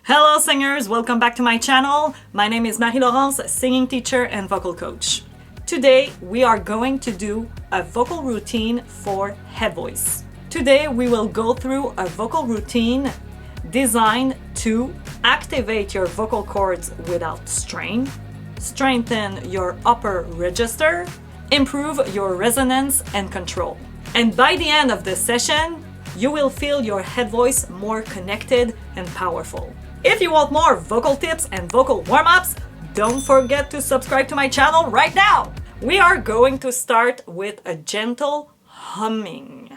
Hello singers, welcome back to my channel. My name is Marie-Laurence, singing teacher and vocal coach. Today we are going to do a vocal routine for head voice. Today we will go through a vocal routine designed to activate your vocal cords without strain, strengthen your upper register, improve your resonance and control. And by the end of this session, you will feel your head voice more connected and powerful. If you want more vocal tips and vocal warm-ups, don't forget to subscribe to my channel right now. We are going to start with a gentle humming.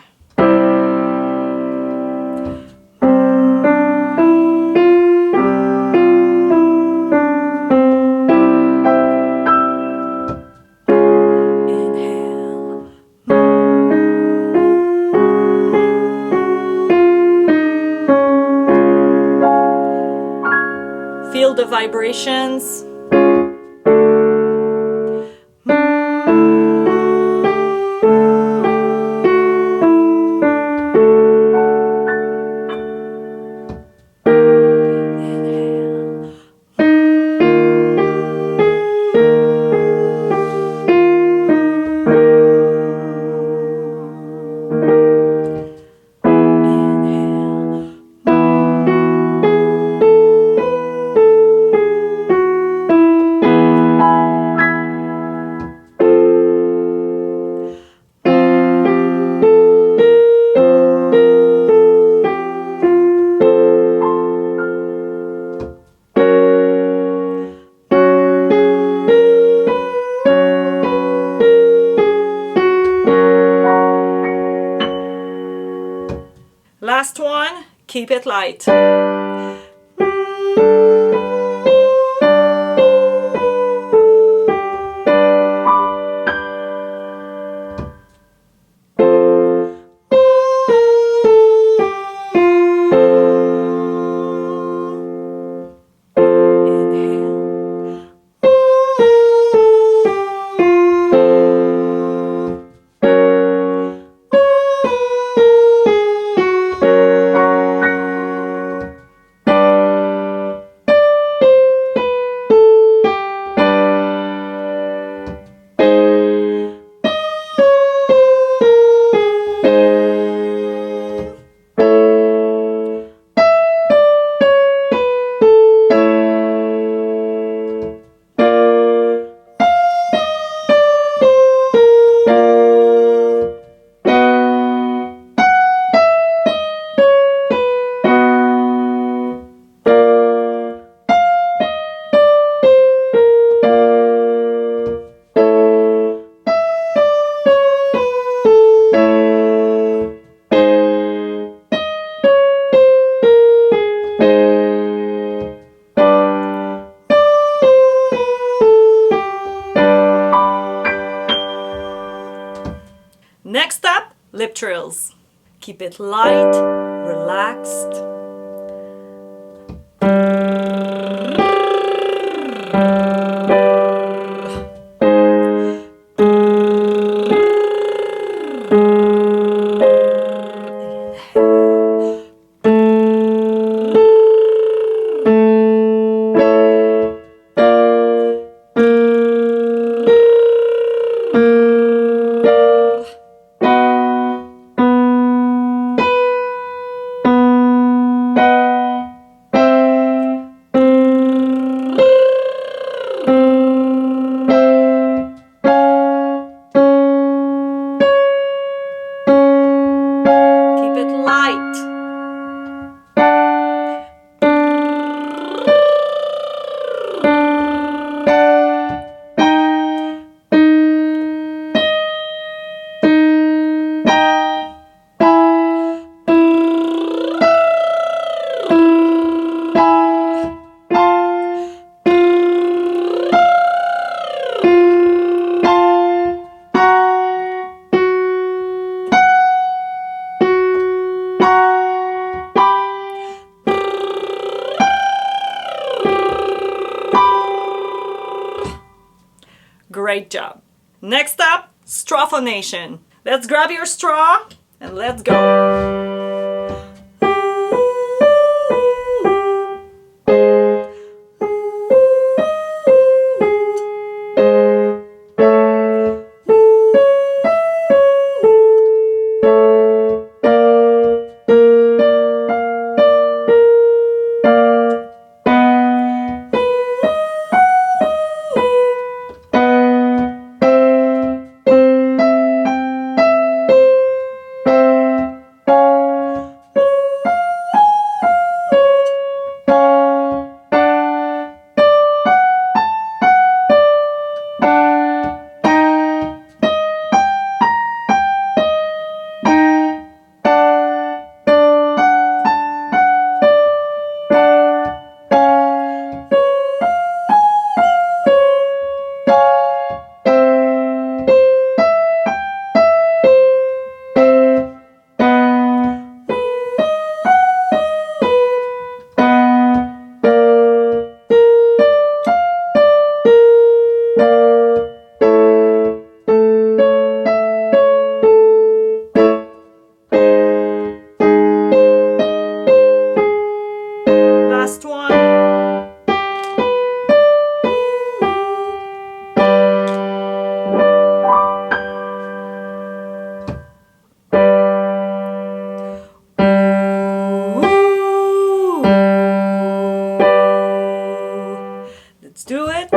Feel the vibrations. Last one, keep it light. Next up, lip trills. Keep it light, relaxed. Great job. Next up, straw phonation. Let's grab your straw and let's go. Last one. Let's do it.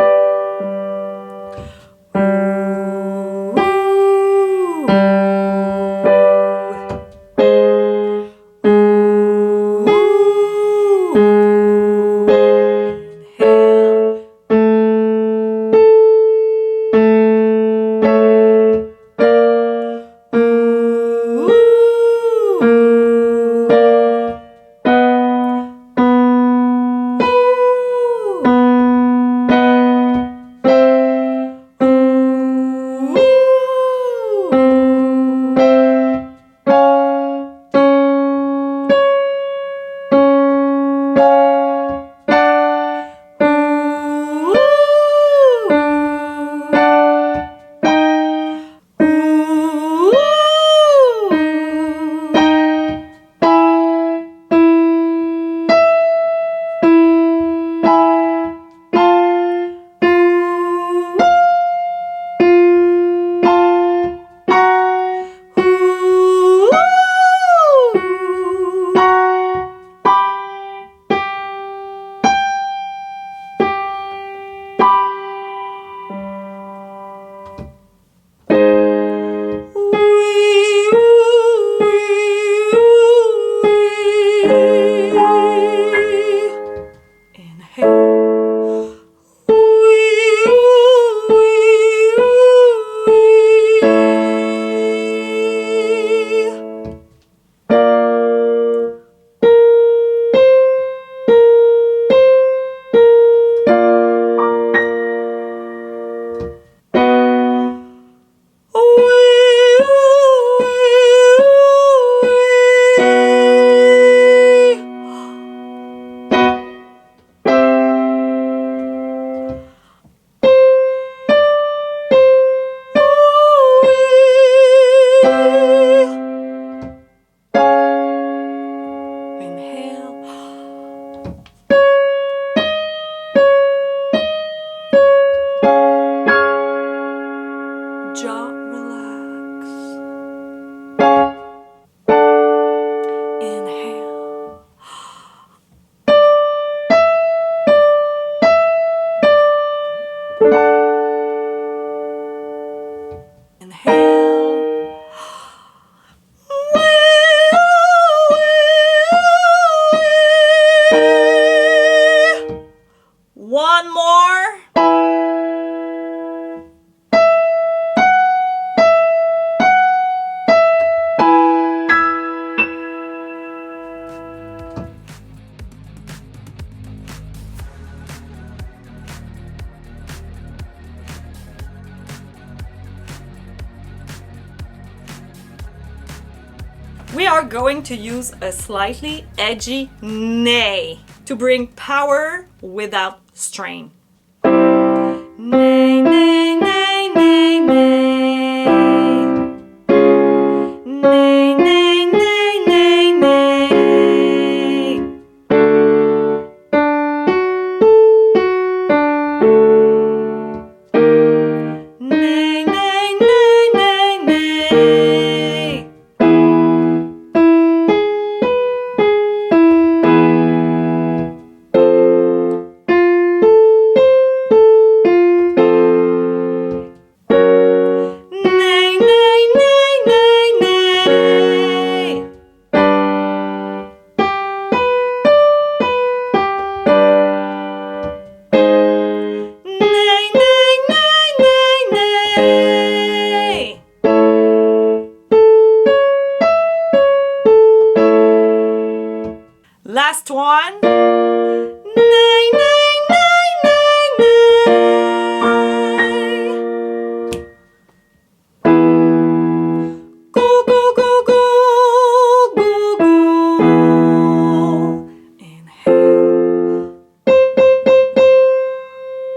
One more. We are going to use a slightly edgy neigh to bring power without strain. Neigh, neigh, neigh, neigh, neigh. Neigh, neigh, neigh, neigh, neigh. Neigh, neigh, neigh, neigh, neigh. Last one. Neigh, neigh, neigh, neigh, neigh. Go, go, go, go, go, go. Inhale.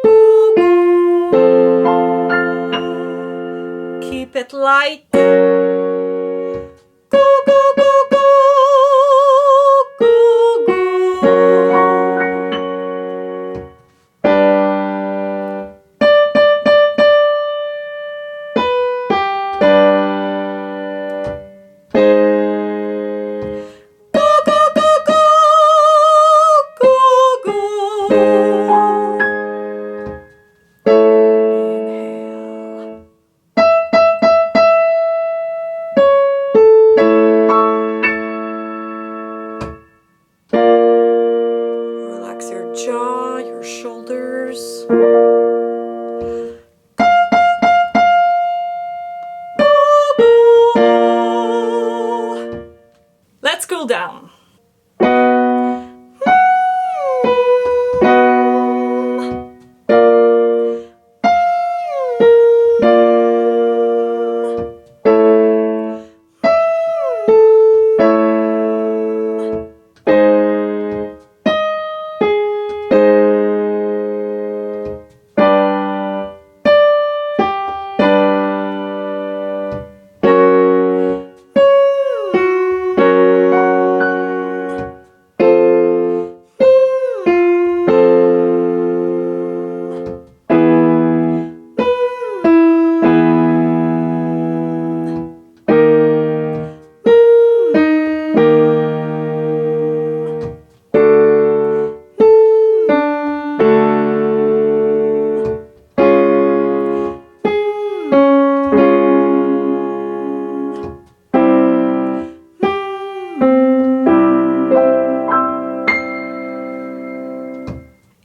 Go, go. Keep it light. Go, go, go, go, go, go. jaw, your shoulders. Let's cool down.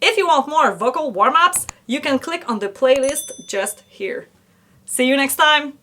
If you want more vocal warm-ups, you can click on the playlist just here. See you next time!